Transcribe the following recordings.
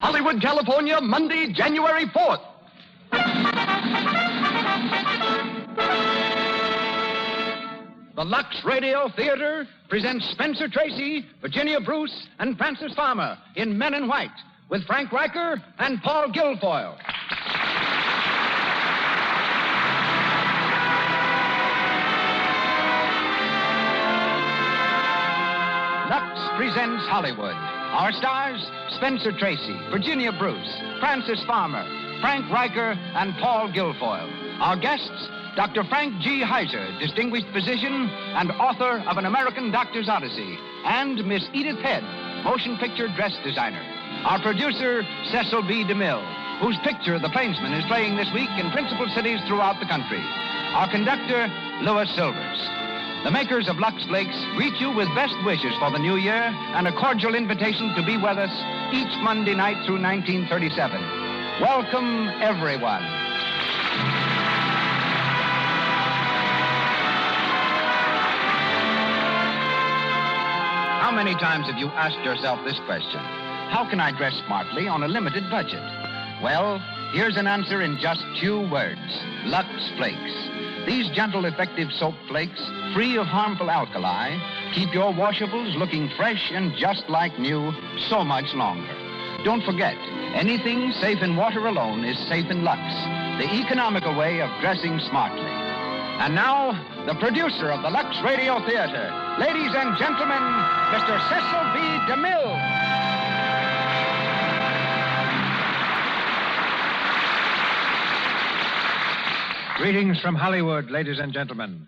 Hollywood, California, Monday, January 4th. The Lux Radio Theater presents Spencer Tracy, Virginia Bruce, and Francis Farmer in Men in White with Frank Riker and Paul Guilfoyle. Lux presents Hollywood. Our stars, Spencer Tracy, Virginia Bruce, Francis Farmer, Frank Riker, and Paul Guilfoyle. Our guests, Dr. Frank G. Heiser, distinguished physician and author of An American Doctor's Odyssey, and Miss Edith Head, motion picture dress designer. Our producer, Cecil B. DeMille, whose picture, The Plainsman, is playing this week in principal cities throughout the country. Our conductor, Louis Silvers. The makers of Lux Flakes greet you with best wishes for the new year and a cordial invitation to be with us each Monday night through 1937. Welcome, everyone. How many times have you asked yourself this question? How can I dress smartly on a limited budget? Well, here's an answer in just 2 words. Lux Flakes. These gentle, effective soap flakes, free of harmful alkali, keep your washables looking fresh and just like new so much longer. Don't forget, anything safe in water alone is safe in Lux, the economical way of dressing smartly. And now, the producer of the Lux Radio Theater, ladies and gentlemen, Mr. Cecil B. DeMille. Greetings from Hollywood, ladies and gentlemen.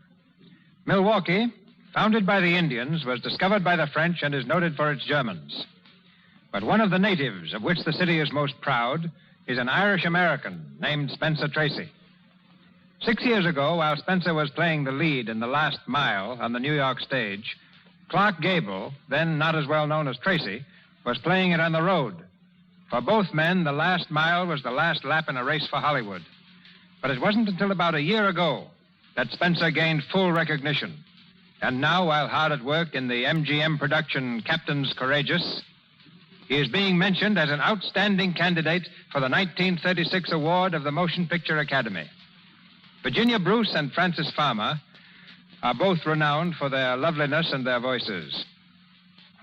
Milwaukee, founded by the Indians, was discovered by the French and is noted for its Germans. But one of the natives of which the city is most proud is an Irish-American named Spencer Tracy. 6 years ago, while Spencer was playing the lead in The Last Mile on the New York stage, Clark Gable, then not as well known as Tracy, was playing it on the road. For both men, The Last Mile was the last lap in a race for Hollywood. But it wasn't until about a year ago that Spencer gained full recognition. And now, while hard at work in the MGM production Captain's Courageous, he is being mentioned as an outstanding candidate for the 1936 award of the Motion Picture Academy. Virginia Bruce and Francis Farmer are both renowned for their loveliness and their voices.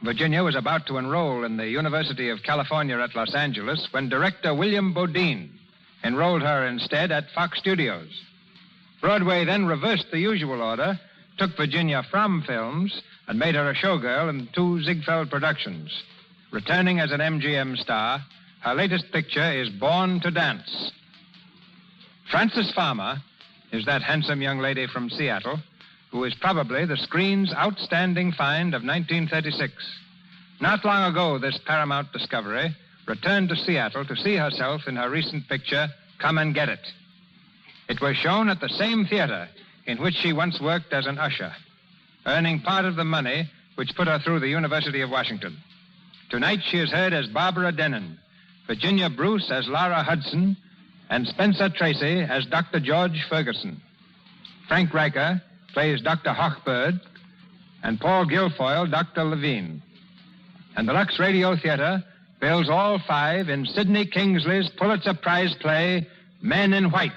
Virginia was about to enroll in the University of California at Los Angeles when director William Bodine enrolled her instead at Fox Studios. Broadway then reversed the usual order, took Virginia from films, and made her a showgirl in 2 Ziegfeld productions. Returning as an MGM star, her latest picture is Born to Dance. Francis Farmer is that handsome young lady from Seattle who is probably the screen's outstanding find of 1936. Not long ago, this Paramount discovery returned to Seattle to see herself in her recent picture, Come and Get It. It was shown at the same theater in which she once worked as an usher, earning part of the money which put her through the University of Washington. Tonight she is heard as Barbara Denny, Virginia Bruce as Laura Hudson, and Spencer Tracy as Dr. George Ferguson. Frank Riker plays Dr. Hochberg, and Paul Guilfoyle, Dr. Levine. And the Lux Radio Theater bills all 5 in Sidney Kingsley's Pulitzer Prize play, Men in White.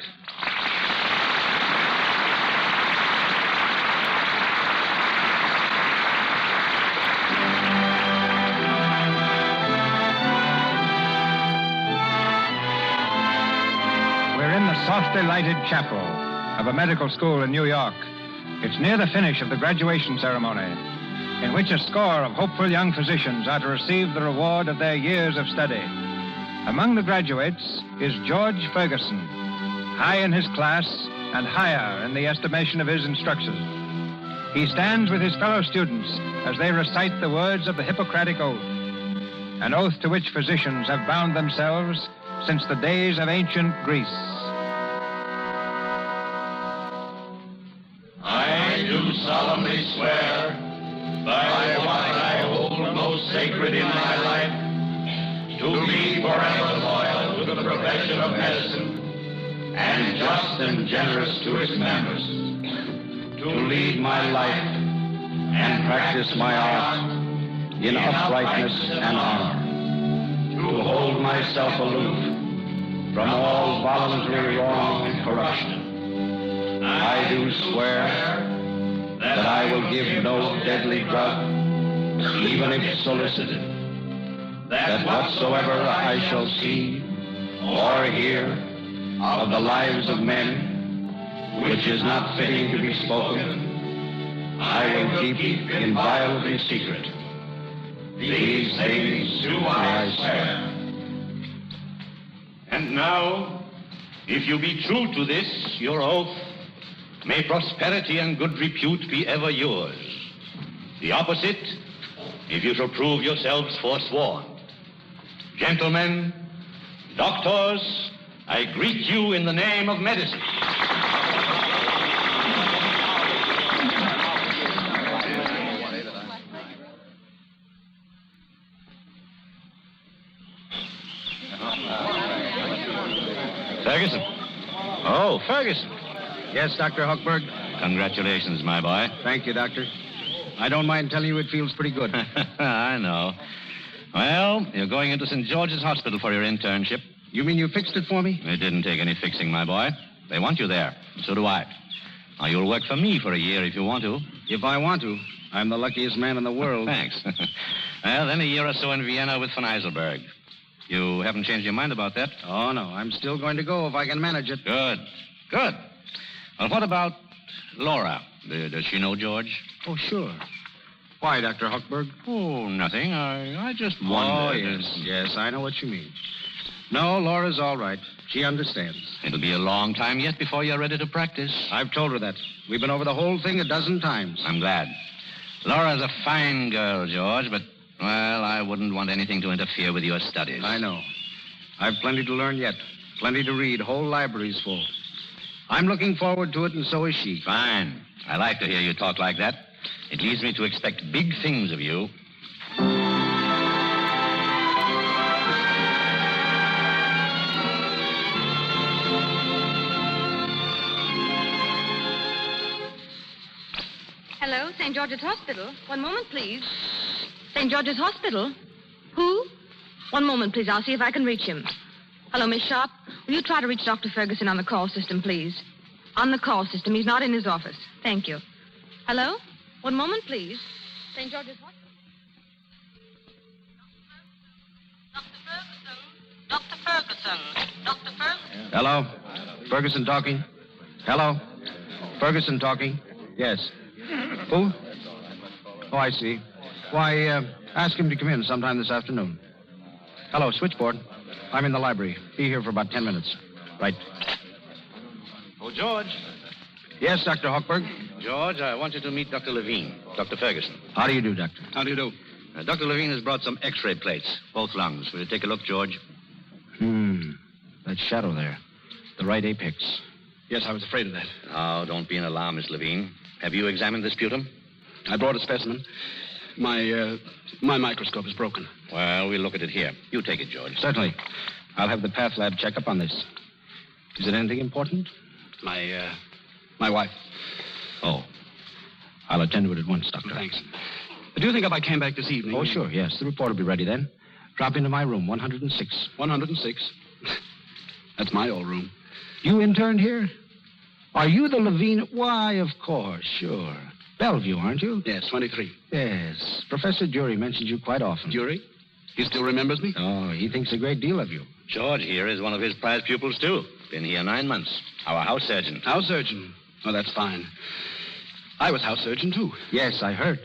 We're in the softly lighted chapel of a medical school in New York. It's near the finish of the graduation ceremony, in which a score of hopeful young physicians are to receive the reward of their years of study. Among the graduates is George Ferguson, high in his class and higher in the estimation of his instructors. He stands with his fellow students as they recite the words of the Hippocratic Oath, an oath to which physicians have bound themselves since the days of ancient Greece. I do solemnly swear by what I hold most sacred in my life, to be forever loyal to the profession of medicine, and just and generous to its members, to lead my life and practice my art in uprightness and honor, to hold my myself aloof from all voluntary wrong and corruption. I do swear that I will give no deadly drug, even if solicited, that whatsoever I shall see or hear of the lives of men, which is not fitting to be spoken, I will keep inviolably secret. These things do I swear. And now, if you be true to this, your oath, may prosperity and good repute be ever yours. The opposite, if you shall prove yourselves forsworn. Gentlemen, doctors, I greet you in the name of medicine. Ferguson. Oh, Ferguson. Yes, Dr. Hochberg. Congratulations, my boy. Thank you, Doctor. I don't mind telling you it feels pretty good. I know. Well, you're going into St. George's Hospital for your internship. You mean you fixed it for me? It didn't take any fixing, my boy. They want you there. So do I. Now, you'll work for me for a year if you want to. If I want to. I'm the luckiest man in the world. Thanks. Well, then a year or so in Vienna with von Eiselberg. You haven't changed your mind about that? Oh, no. I'm still going to go if I can manage it. Good. Good. Well, what about Laura? Does she know George? Oh, sure. Why, Dr. Hochberg? Oh, nothing. I just wondered. Oh, yes, I know what you mean. No, Laura's all right. She understands. It'll be a long time yet before you're ready to practice. I've told her that. We've been over the whole thing a dozen times. I'm glad. Laura's a fine girl, George, but, well, I wouldn't want anything to interfere with your studies. I know. I've plenty to learn yet. Plenty to read. Whole libraries full. I'm looking forward to it, and so is she. Fine. I like to hear you talk like that. It leads me to expect big things of you. Hello, St. George's Hospital. One moment, please. St. George's Hospital? Who? One moment, please. I'll see if I can reach him. Hello, Miss Sharp. Will you try to reach Dr. Ferguson on the call system, please? On the call system. He's not in his office. Thank you. Hello? One moment, please. St. George's Hospital. Dr. Ferguson. Dr. Ferguson. Hello? Ferguson talking? Hello? Ferguson talking? Yes. Who? Oh, I see. Why, ask him to come in sometime this afternoon. Hello, switchboard. I'm in the library. Be here for about 10 minutes. Right. Oh, George. Yes, Dr. Hochberg? George, I want you to meet Dr. Levine, Dr. Ferguson. How do you do, Doctor? How do you do? Dr. Levine has brought some X-ray plates, both lungs. Will you take a look, George? That shadow there. The right apex. Yes, I was afraid of that. Oh, don't be an alarmist, Levine. Have you examined the sputum? I brought a specimen. My microscope is broken. Well, we'll look at it here. You take it, George. Certainly. I'll have the path lab check up on this. Is it anything important? My wife. Oh. I'll attend to it at once, Doctor. Thanks. Do you think if I came back this evening... Oh, sure, yes. The report will be ready then. Drop into my room, 106. 106? That's my old room. You interned here? Are you the Levine? Why, of course, sure. Bellevue, aren't you? Yes, 23. Yes. Professor Jury mentions you quite often. Jury? He still remembers me? Oh, he thinks a great deal of you. George here is one of his prize pupils, too. Been here 9 months. Our house surgeon. House surgeon? Oh, that's fine. I was house surgeon, too. Yes, I heard.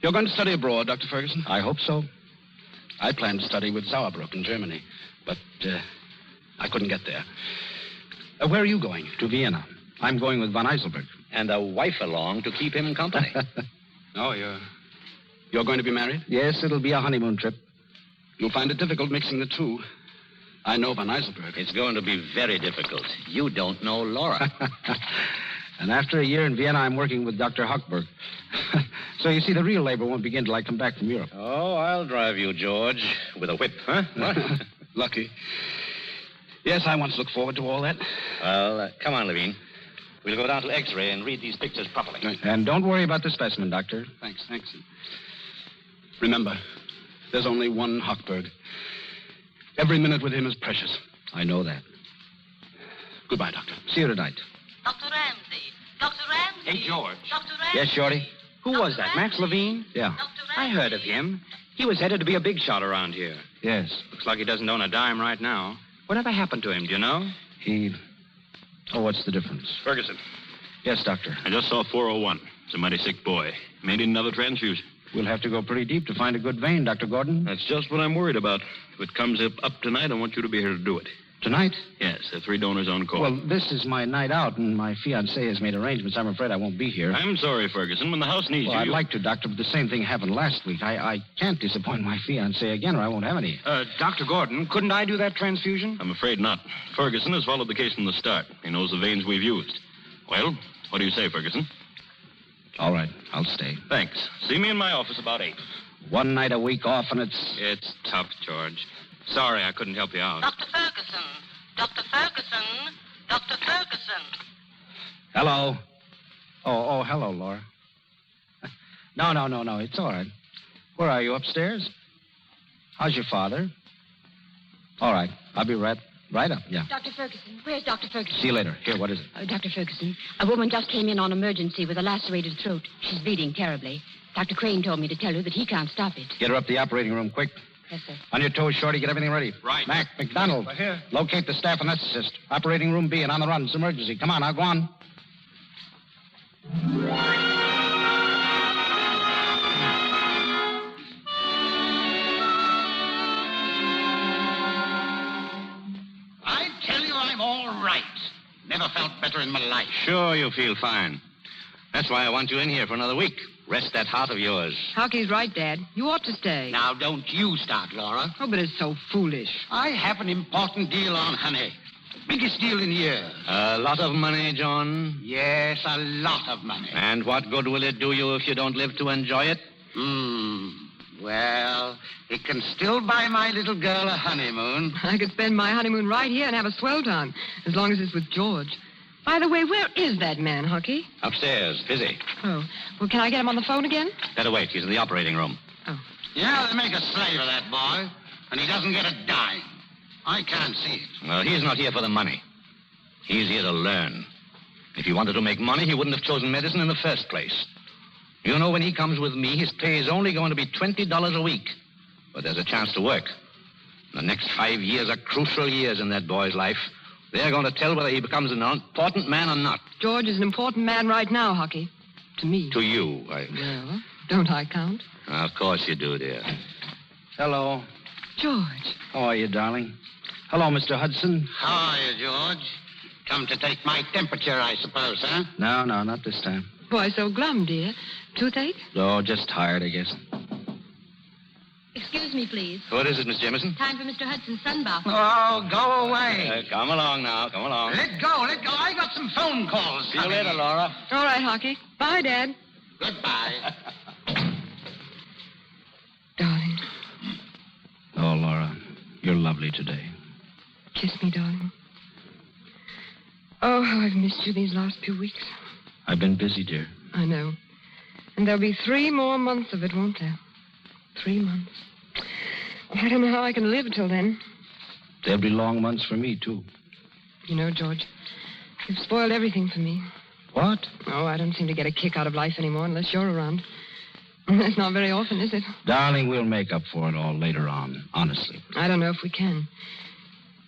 You're going to study abroad, Dr. Ferguson? I hope so. I planned to study with Sauerbruck in Germany, but I couldn't get there. Where are you going? To Vienna. I'm going with von Eiselberg. And a wife along to keep him company. Oh, you're going to be married? Yes, it'll be a honeymoon trip. You'll find it difficult mixing the two. I know von Eiselberg. It's going to be very difficult. You don't know Laura. And after a year in Vienna, I'm working with Dr. Hochberg. So you see, the real labor won't begin till I come back from Europe. Oh, I'll drive you, George, with a whip, huh? What? Lucky. Yes, I once looked forward to all that. Well, come on, Levine. We'll go down to X-ray and read these pictures properly. Right. And don't worry about the specimen, Doctor. Thanks. Remember, there's only one Hochberg. Every minute with him is precious. I know that. Goodbye, Doctor. See you tonight. Dr. Ramsey. Dr. Ramsey. Hey, George. Dr. Ramsey. Yes, Shorty? Who was that, Max Levine? Yeah. Dr. I Ramsey. heard of him. He was headed to be a big shot around here. Yes. Looks like he doesn't own a dime right now. Whatever happened to him, do you know? He... Oh, what's the difference? Ferguson, Yes, Doctor. I just saw 401. It's a mighty sick boy. May need another transfusion. We'll have to go pretty deep to find a good vein, Dr. Gordon. That's just what I'm worried about. If it comes up tonight, I want you to be here to do it. Tonight? Yes, there are 3 donors on call. Well, this is my night out, and my fiancée has made arrangements. I'm afraid I won't be here. I'm sorry, Ferguson. When the house needs Well, you... I'd like to, Doctor, but the same thing happened last week. I can't disappoint my fiancée again, or I won't have any. Dr. Gordon, couldn't I do that transfusion? I'm afraid not. Ferguson has followed the case from the start. He knows the veins we've used. Well, what do you say, Ferguson? All right, I'll stay. Thanks. See me in my office about 8. One night a week off, and it's... It's tough, George. Sorry I couldn't help you out. Dr. Ferguson. Dr. Ferguson. Dr. Ferguson. Hello. Oh, hello, Laura. No. It's all right. Where are you, upstairs? How's your father? All right. I'll be right up, yeah. Dr. Ferguson. Where's Dr. Ferguson? See you later. Here, what is it? Dr. Ferguson, a woman just came in on emergency with a lacerated throat. She's bleeding terribly. Dr. Crane told me to tell you that he can't stop it. Get her up to the operating room, quick. Yes, sir. On your toes, Shorty. Get everything ready. Right. Mac, McDonald. Right here. Locate the staff anesthetist. Operating room B and on the run. It's emergency. Come on, now go on. I tell you, I'm all right. Never felt better in my life. Sure, you feel fine. That's why I want you in here for another week. Rest that heart of yours. Hockey's right, Dad. You ought to stay. Now, don't you start, Laura. Oh, but it's so foolish. I have an important deal on honey. Biggest deal in years. A lot of money, John. Yes, a lot of money. And what good will it do you if you don't live to enjoy it? Well, it can still buy my little girl a honeymoon. I could spend my honeymoon right here and have a swell time, as long as it's with George. By the way, where is that man, Hockey? Upstairs, busy. Oh, well, can I get him on the phone again? Better wait. He's in the operating room. Oh. Yeah, they make a slave of that boy, and he doesn't get a dime. I can't see it. Well, he's not here for the money. He's here to learn. If he wanted to make money, he wouldn't have chosen medicine in the first place. You know, when he comes with me, his pay is only going to be $20 a week. But there's a chance to work. The next 5 years are crucial years in that boy's life. They're going to tell whether he becomes an important man or not. George is an important man right now, Hockey. To me. To you, Well, don't I count? Of course you do, dear. Hello. George. How are you, darling? Hello, Mr. Hudson. How are you, George? Come to take my temperature, I suppose, huh? No, not this time. Why so glum, dear? Toothache? Oh, just tired, I guess. Excuse me, please. What is it, Miss Jameson? Time for Mr. Hudson's sunbath. Oh, go away. Come along now. Come along. Let go. I got some phone calls. See you later, Laura. All right, Hockey. Bye, Dad. Goodbye. Darling, Oh, Laura, you're lovely today. kiss me, darling. Oh, how I've missed you these last few weeks. I've been busy, dear. I know. And there'll be 3 more months of it, won't there? 3 months. I don't know how I can live till then. There'll be long months for me, too. You know, George, you've spoiled everything for me. What? Oh, I don't seem to get a kick out of life anymore unless you're around. That's not very often, is it? Darling, we'll make up for it all later on, honestly. I don't know if we can.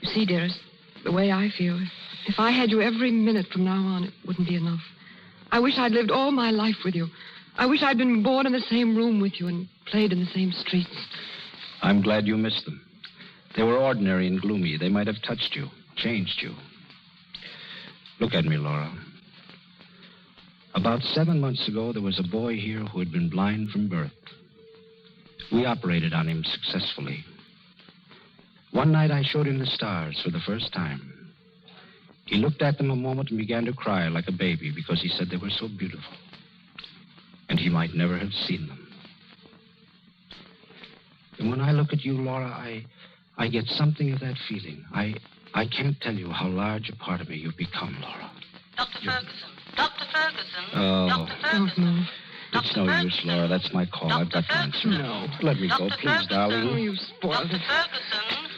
You see, dearest, the way I feel, if I had you every minute from now on, it wouldn't be enough. I wish I'd lived all my life with you. I wish I'd been born in the same room with you and played in the same streets. I'm glad you missed them. They were ordinary and gloomy. They might have touched you, changed you. Look at me, Laura. About 7 months ago, there was a boy here who had been blind from birth. We operated on him successfully. One night, I showed him the stars for the first time. He looked at them a moment and began to cry like a baby because he said they were so beautiful. And he might never have seen them. And when I look at you, Laura, I get something of that feeling. I can't tell you how large a part of me you've become, Laura. Dr. Ferguson. Dr. Ferguson. Oh. Dr. Don't Ferguson. move. It's no use, Laura. That's my call. I've got to answer. No. Let me go, Dr. please, Ferguson. Oh, darling. you spoiled Dr. it. Ferguson.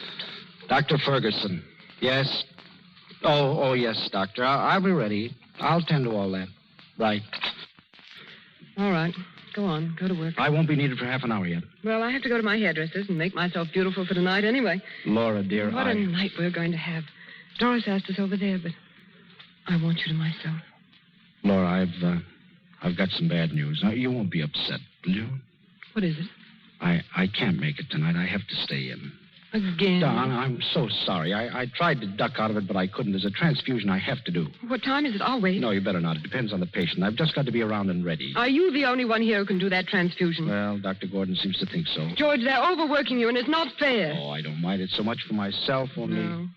Dr. Ferguson. Yes. Oh, yes, Doctor. I'll be ready. I'll tend to all that. Right. All right. Go on. Go to work. I won't be needed for half an hour yet. Well, I have to go to my hairdresser's and make myself beautiful for tonight anyway. Laura, dear, What a night we're going to have. Doris asked us over there, but I want you to myself. Laura, I've got some bad news. Now, you won't be upset, will you? What is it? I can't make it tonight. I have to stay in. Again? Don, I'm so sorry. I tried to duck out of it, but I couldn't. There's a transfusion I have to do. What time is it? I'll wait. No, you better not. It depends on the patient. I've just got to be around and ready. Are you the only one here who can do that transfusion? Well, Dr. Gordon seems to think so. George, they're overworking you, and it's not fair. Oh, I don't mind it so much for myself, only... No.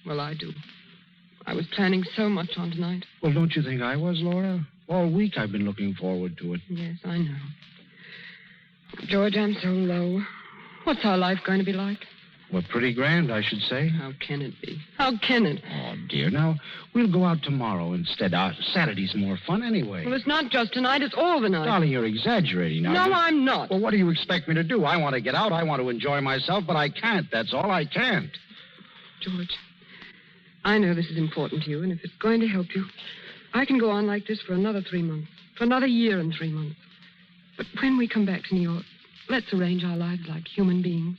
Well, I do. I was planning so much on tonight. Well, don't you think I was, Laura? All week I've been looking forward to it. Yes, I know. George, I'm so low. What's our life going to be like? Well, pretty grand, I should say. How can it be? How can it? Oh, dear. Now, we'll go out tomorrow instead. Saturday's more fun anyway. Well, it's not just tonight. It's all the night. Darling, you're exaggerating now. No, I'm not. Well, what do you expect me to do? I want to get out. I want to enjoy myself, but I can't. That's all. I can't. George, I know this is important to you, and if it's going to help you, I can go on like this for another 3 months, for another year and 3 months. But when we come back to New York, let's arrange our lives like human beings.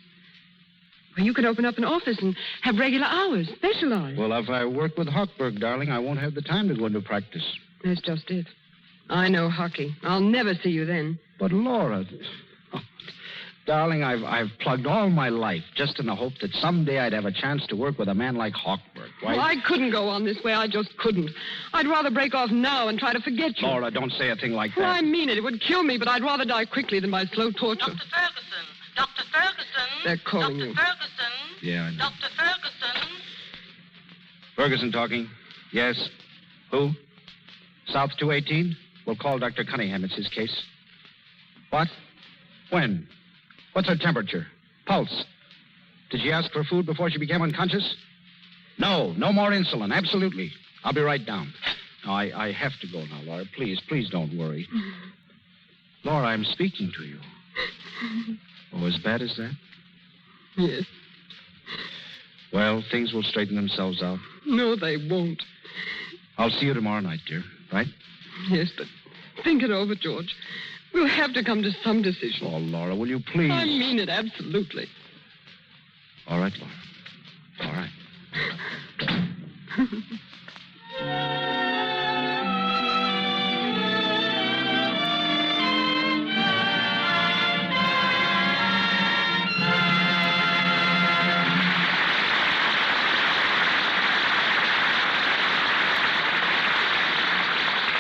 Well, you can open up an office and have regular hours, specialized. Well, if I work with Hochberg, darling, I won't have the time to go into practice. That's just it. I know hockey. I'll never see you then. But, Laura... Oh, darling, I've plugged all my life just in the hope that someday I'd have a chance to work with a man like Hochberg. Well, I couldn't go on this way. I just couldn't. I'd rather break off now and try to forget you. Laura, don't say a thing like that. Well, I mean it. It would kill me, but I'd rather die quickly than by slow torture. Dr. Ferguson. Dr. Ferguson. They're calling Dr. you. Ferguson. Yeah, I know. Dr. Ferguson. Ferguson talking. Yes. Who? South 218? We'll call Dr. Cunningham. It's his case. What? When? What's her temperature? Pulse? Did she ask for food before she became unconscious? No more insulin. Absolutely. I'll be right down. No, I have to go now, Laura. Please don't worry. Laura, I'm speaking to you. Oh, as bad as that? Yes. Well, things will straighten themselves out. No, they won't. I'll see you tomorrow night, dear. Right? Yes, but think it over, George. We'll have to come to some decision. Oh, Laura, will you please? I mean it, absolutely. All right, Laura. All right.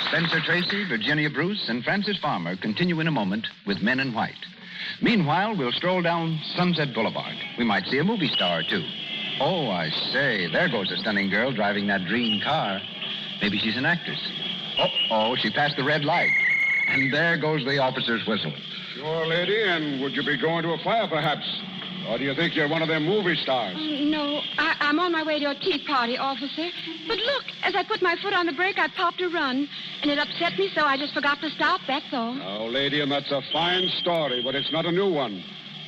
Spencer Tracy, Virginia Bruce, and Francis Farmer continue in a moment with Men in White. Meanwhile, we'll stroll down Sunset Boulevard. We might see a movie star, or two. Oh, I say, there goes a stunning girl driving that green car. Maybe she's an actress. Oh, she passed the red light. And there goes the officer's whistle. Sure, lady, and would you be going to a fire, perhaps? Or do you think you're one of them movie stars? No, I'm on my way to a tea party, officer. But look, as I put my foot on the brake, I popped a run. And it upset me, so I just forgot to stop, that's all. Oh, lady, and that's a fine story, but it's not a new one.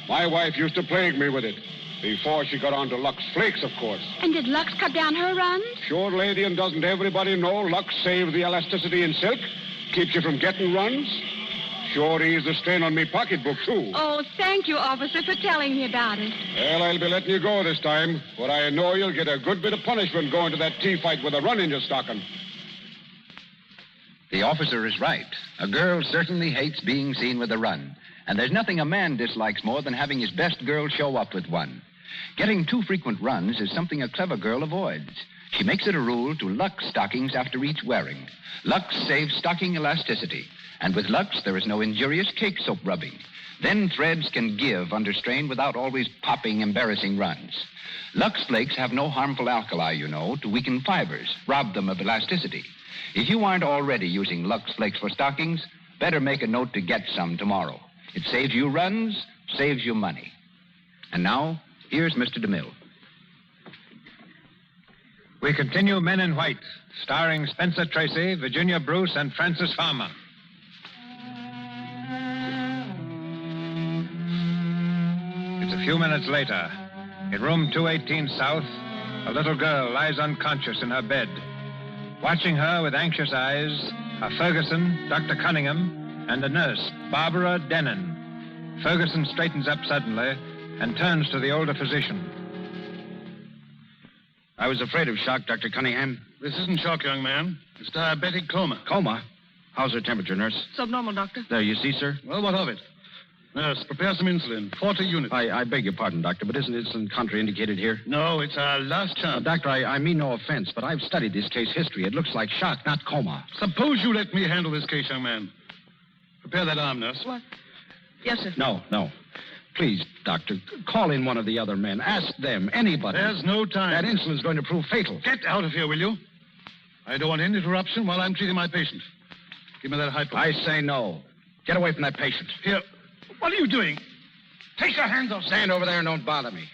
My wife used to plague me with it. Before she got on to Lux Flakes, of course. And did Lux cut down her runs? Sure, lady, and doesn't everybody know Lux saves the elasticity in silk? Keeps you from getting runs? Sure eased the strain on me pocketbook, too. Oh, thank you, officer, for telling me about it. Well, I'll be letting you go this time, but I know you'll get a good bit of punishment going to that tea fight with a run in your stocking. The officer is right. A girl certainly hates being seen with a run. And there's nothing a man dislikes more than having his best girl show up with one. Getting too frequent runs is something a clever girl avoids. She makes it a rule to Lux stockings after each wearing. Lux saves stocking elasticity. And with Lux, there is no injurious cake soap rubbing. Then threads can give under strain without always popping embarrassing runs. Lux Flakes have no harmful alkali, you know, to weaken fibers, rob them of elasticity. If you aren't already using Lux Flakes for stockings, better make a note to get some tomorrow. It saves you runs, saves you money. And now, here's Mr. DeMille. We continue Men in White, starring Spencer Tracy, Virginia Bruce, and Francis Farmer. It's a few minutes later. In room 218 South, a little girl lies unconscious in her bed. Watching her with anxious eyes are Ferguson, Dr. Cunningham, and a nurse, Barbara Denny. Ferguson straightens up suddenly and turns to the older physician. I was afraid of shock, Dr. Cunningham. This isn't shock, young man. It's diabetic coma. Coma? How's her temperature, nurse? Subnormal, Doctor. There, you see, sir? Well, what of it? Nurse, prepare some insulin. 40 units. I beg your pardon, Doctor, but isn't insulin contraindicated here? No, it's our last chance. Doctor, I mean no offense, but I've studied this case history. It looks like shock, not coma. Suppose you let me handle this case, young man. Prepare that arm, nurse. What? Yes, sir. No. Please, Doctor, call in one of the other men. Ask them, anybody. There's no time. That insulin's going to prove fatal. Get out of here, will you? I don't want any interruption while I'm treating my patient. Give me that hypo. I say no. Get away from that patient. Here. What are you doing? Take your hands off. Stand over there and don't bother me.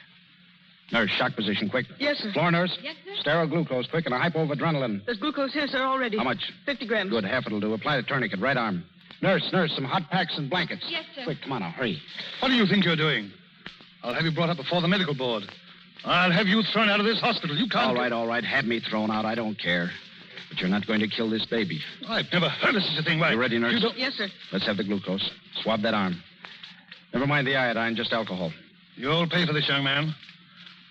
Nurse, shock position, quick. Yes, sir. Floor nurse. Yes, sir. Sterile glucose, quick, and a hypo of adrenaline. There's glucose here, sir, already. How much? 50 grams. Good, half it'll do. Apply the tourniquet, right arm. Nurse, some hot packs and blankets. Yes, sir. Quick, come on now, hurry. What do you think you're doing? I'll have you brought up before the medical board. I'll have you thrown out of this hospital. You can't... All right. Have me thrown out. I don't care. But you're not going to kill this baby. I've never heard of such a thing. Why? You ready, nurse? Yes, sir. Let's have the glucose. Swab that arm. Never mind the iodine, just alcohol. You'll pay for this, young man.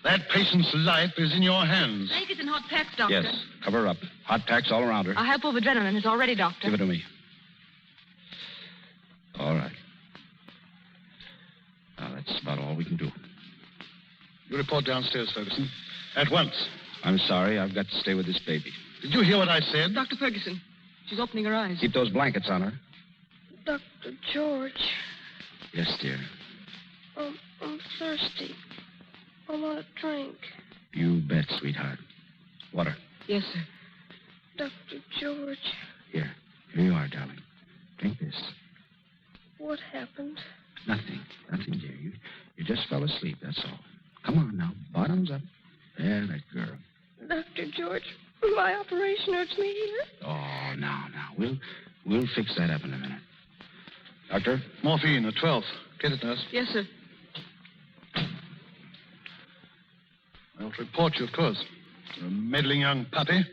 That patient's life is in your hands. Blankets and hot packs, Doctor. Yes, cover her up. Hot packs all around her. A hypo of adrenaline is already, Doctor. Give it to me. All right. Now, that's about all we can do. You report downstairs, Ferguson. At once. I'm sorry. I've got to stay with this baby. Did you hear what I said? Dr. Ferguson. She's opening her eyes. Keep those blankets on her. Dr. George. Yes, dear. I'm thirsty. I want a drink. You bet, sweetheart. Water. Yes, sir. Dr. George. Here you are, darling. Drink this. What happened? Nothing, dear. You just fell asleep, that's all. Come on now, bottoms up. There, that girl. Dr. George, my operation hurts me here. Oh, now. We'll fix that up in a minute. Doctor? Morphine, a 12th. Get it, nurse. Yes, sir. I'll report you, of course. You're a meddling young puppy.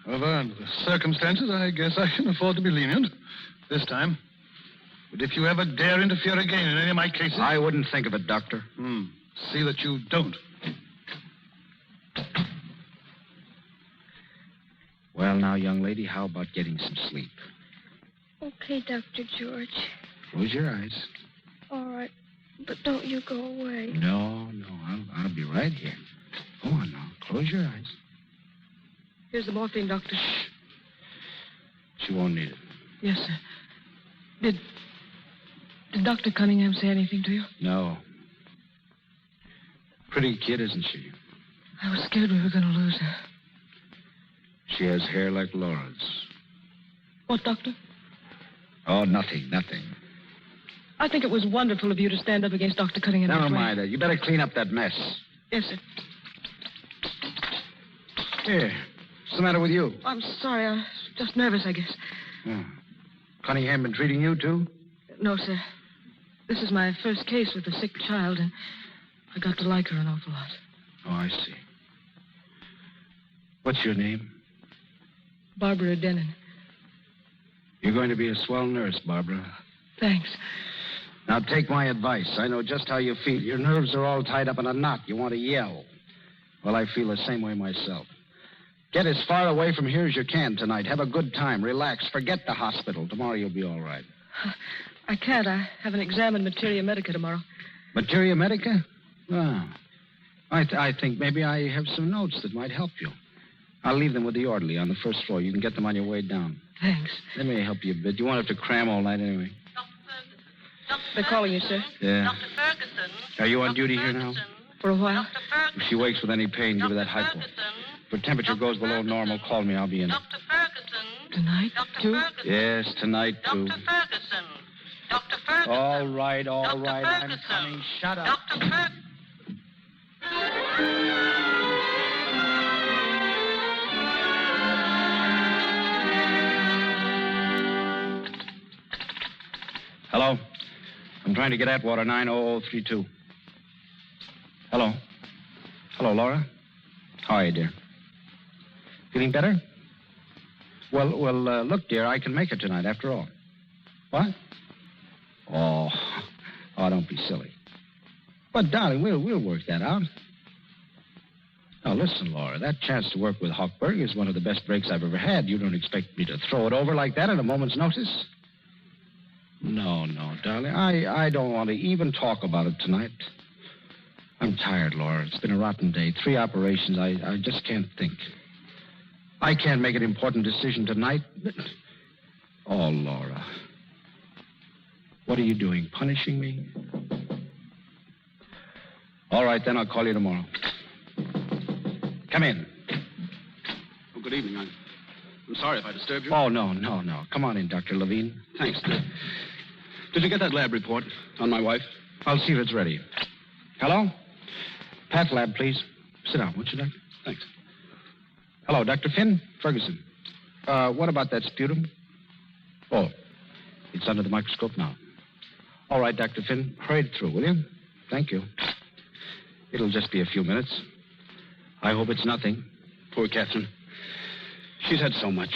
However, under the circumstances, I guess I can afford to be lenient. This time. But if you ever dare interfere again in any of my cases... I wouldn't think of it, Doctor. See that you don't. Well, now, young lady, how about getting some sleep? Okay, Dr. George. Close your eyes. All right. But don't you go away. No. I'll be right here. Go on now. Close your eyes. Here's the morphine, Doctor. She won't need it. Yes, sir. Did Dr. Cunningham say anything to you? No. Pretty kid, isn't she? I was scared we were going to lose her. She has hair like Laura's. What, Doctor? Oh, nothing. I think it was wonderful of you to stand up against Dr. Cunningham. Never mind that. You better clean up that mess. Yes, sir. Here. What's the matter with you? I'm sorry. I was just nervous, I guess. Oh. Cunningham been treating you, too? No, sir. This is my first case with a sick child, and I got to like her an awful lot. Oh, I see. What's your name? Barbara Denny. You're going to be a swell nurse, Barbara. Thanks. Now, take my advice. I know just how you feel. Your nerves are all tied up in a knot. You want to yell. Well, I feel the same way myself. Get as far away from here as you can tonight. Have a good time. Relax. Forget the hospital. Tomorrow you'll be all right. I can't. I have an exam in Materia Medica tomorrow. Materia Medica? Oh. I think maybe I have some notes that might help you. I'll leave them with the orderly on the first floor. You can get them on your way down. Thanks. They may help you a bit. You won't have to cram all night anyway. They're calling you, sir. Yeah. Dr. Ferguson. Are you on duty here now? For a while. Dr. Ferguson. If she wakes with any pain, give her that hypo. If her temperature goes below normal, call me. I'll be in. Dr. Ferguson. Tonight, too? Ferguson. Yes, tonight, too. Dr. Ferguson. Dr. Ferguson. All right. Dr. I'm Ferguson. coming. Shut up. Dr. Ferguson. Hello. I'm trying to get Atwater 90032. Hello. Hello, Laura. How are you, dear? Feeling better? Well, look, dear, I can make it tonight after all. What? Oh, don't be silly. But, darling, we'll work that out. Now, listen, Laura, that chance to work with Hochberg is one of the best breaks I've ever had. You don't expect me to throw it over like that at a moment's notice? No, darling. I don't want to even talk about it tonight. I'm tired, Laura. It's been a rotten day. 3 operations. I just can't think. I can't make an important decision tonight. Oh, Laura. What are you doing? Punishing me? All right, then. I'll call you tomorrow. Come in. Oh, good evening. I'm sorry if I disturbed you. Oh, no. Come on in, Dr. Levine. Thanks. Did you get that lab report on my wife? I'll see if it's ready. Hello? Path lab, please. Sit down, won't you, Doctor? Thanks. Hello, Dr. Finn? Ferguson. What about that sputum? Oh, it's under the microscope now. All right, Dr. Finn. Hurry it through, will you? Thank you. It'll just be a few minutes. I hope it's nothing. Poor Catherine. She's had so much.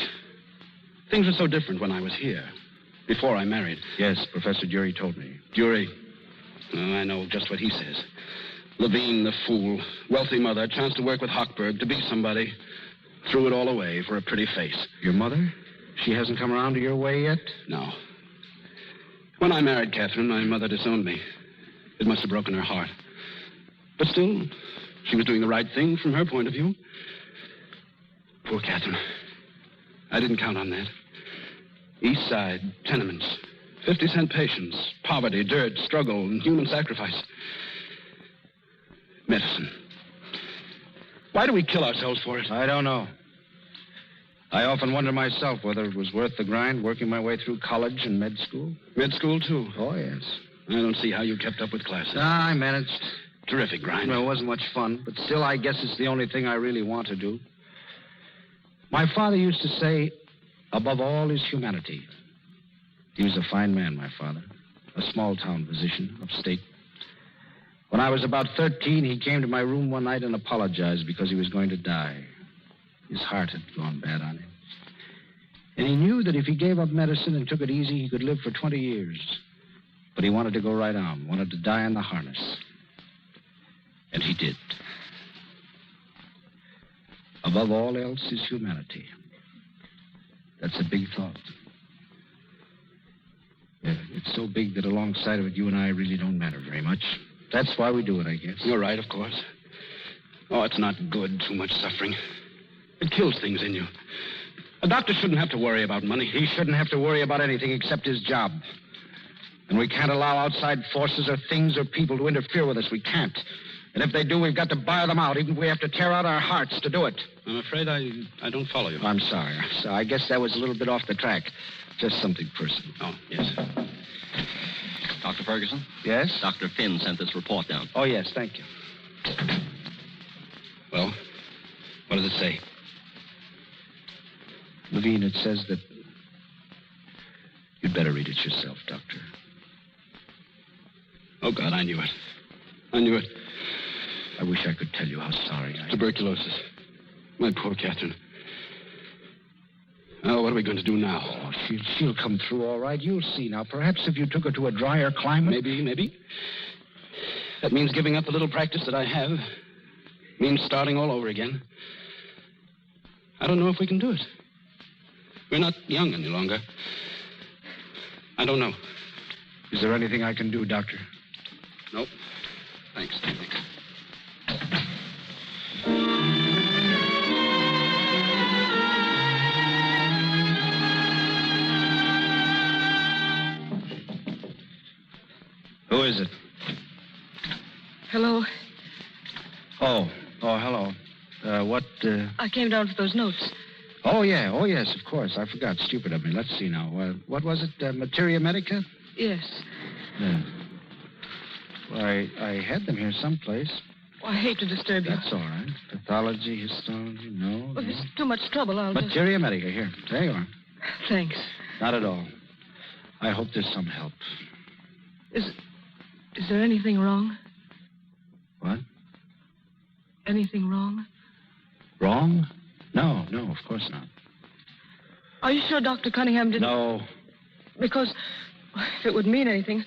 Things were so different when I was here. Before I married. Yes, Professor Dury told me. Dury? Oh, I know just what he says. Levine, the fool. Wealthy mother, chance to work with Hochberg, to be somebody. Threw it all away for a pretty face. Your mother? She hasn't come around to your way yet? No. When I married Catherine, my mother disowned me. It must have broken her heart. But still, she was doing the right thing from her point of view. Poor Catherine. I didn't count on that. East Side, tenements, 50-cent patients, poverty, dirt, struggle, and human sacrifice. Medicine. Why do we kill ourselves for it? I don't know. I often wonder myself whether it was worth the grind working my way through college and med school. Med school, too? Oh, yes. I don't see how you kept up with classes. I managed. Terrific grind. Well, it wasn't much fun, but still, I guess it's the only thing I really want to do. My father used to say, above all is humanity. He was a fine man, my father. A small-town physician, upstate. When I was about 13, he came to my room one night and apologized because he was going to die. His heart had gone bad on him. And he knew that if he gave up medicine and took it easy, he could live for 20 years. But he wanted to go right on, wanted to die in the harness. And he did. Above all else is humanity. That's a big thought. Yeah, it's so big that alongside of it, you and I really don't matter very much. That's why we do it, I guess. You're right, of course. Oh, it's not good, too much suffering. It kills things in you. A doctor shouldn't have to worry about money. He shouldn't have to worry about anything except his job. And we can't allow outside forces or things or people to interfere with us. We can't. And if they do, we've got to bar them out, even if we have to tear out our hearts to do it. I'm afraid I don't follow you. I'm sorry. I guess that was a little bit off the track. Just something personal. Oh, yes. Dr. Ferguson? Yes? Dr. Finn sent this report down. Oh, yes, thank you. Well, what does it say? Levine, it says that you'd better read it yourself, Doctor. Oh, God, I knew it. I knew it. I wish I could tell you how sorry I am. Tuberculosis. My poor Catherine. Oh, what are we going to do now? Oh, she'll come through all right. You'll see now. Perhaps if you took her to a drier climate. Maybe. That means giving up the little practice that I have. Means starting all over again. I don't know if we can do it. We're not young any longer. I don't know. Is there anything I can do, Doctor? Nope. Thanks. Who is it? Hello. Oh, hello. I came down for those notes. Oh, yeah. Oh, yes, of course. I forgot. Stupid of me. Let's see now. What was it? Materia Medica? Yes. Yeah. Well, I had them here someplace. Well, I hate to disturb you. That's all right. Pathology, histology, no. Well, if it's too much trouble, I'll just... Materia Medica, here. There you are. Thanks. Not at all. I hope there's some help. Is there anything wrong? What? anything wrong? Wrong? No, of course not. Are you sure Dr. Cunningham didn't... No. Because if it would mean anything,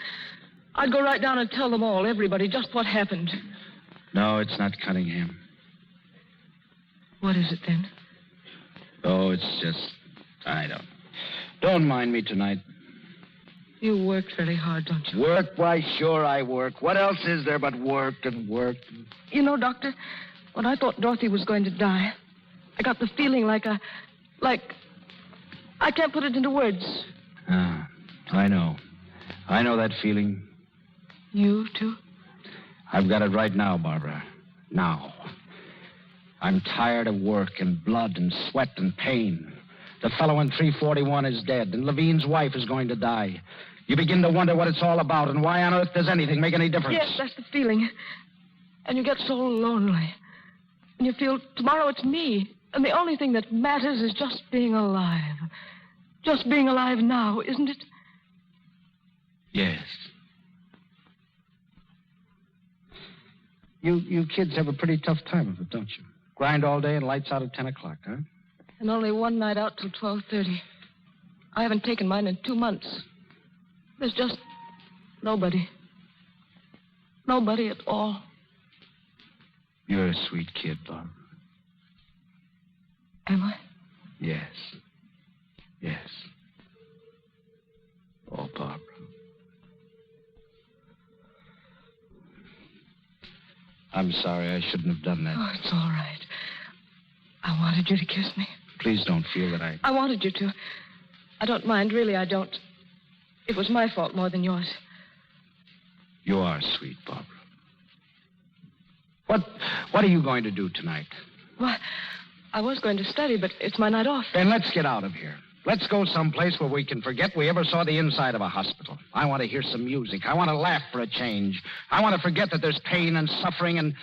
I'd go right down and tell them all, everybody, just what happened. No, it's not Cunningham. What is it then? Oh, it's just... I don't mind me tonight. You worked very hard, don't you? Work? Why, sure I work. What else is there but work and work? You know, Doctor, when I thought Dorothy was going to die, I got the feeling like I can't put it into words. Ah, I know. I know that feeling. You, too? I've got it right now, Barbara. Now. I'm tired of work and blood and sweat and pain. The fellow in 341 is dead, and Levine's wife is going to die. You begin to wonder what it's all about and why on earth does anything make any difference. Yes, that's the feeling. And you get so lonely. And you feel tomorrow it's me. And the only thing that matters is just being alive. Just being alive now, isn't it? Yes. You kids have a pretty tough time of it, don't you? Grind all day and lights out at 10 o'clock, huh? And only one night out till 12:30. I haven't taken mine in 2 months. There's just nobody. Nobody at all. You're a sweet kid, Barbara. Am I? Yes. Yes. Oh, Barbara. I'm sorry. I shouldn't have done that. Oh, it's all right. I wanted you to kiss me. Please don't feel that I wanted you to. I don't mind. Really, I don't. It was my fault more than yours. You are sweet, Barbara. What are you going to do tonight? Well, I was going to study, but it's my night off. Then let's get out of here. Let's go someplace where we can forget we ever saw the inside of a hospital. I want to hear some music. I want to laugh for a change. I want to forget that there's pain and suffering and...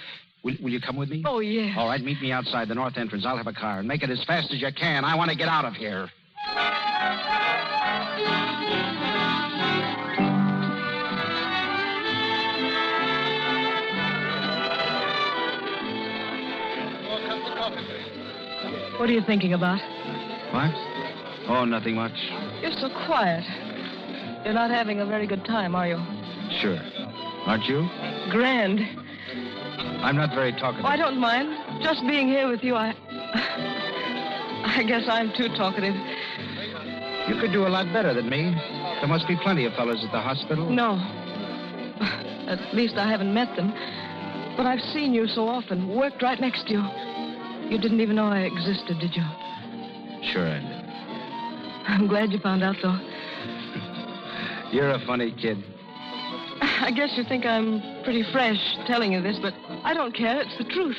Will you come with me? Oh, yes. All right, meet me outside the north entrance. I'll have a car, and make it as fast as you can. I want to get out of here. What are you thinking about? What? Oh, nothing much. You're so quiet. You're not having a very good time, are you? Sure. Aren't you? Grand. I'm not very talkative. Oh, I don't mind. Just being here with you, I guess I'm too talkative. You could do a lot better than me. There must be plenty of fellows at the hospital. No. At least I haven't met them. But I've seen you so often, worked right next to you. You didn't even know I existed, did you? Sure I did. I'm glad you found out, though. You're a funny kid. I guess you think I'm pretty fresh telling you this, but I don't care. It's the truth.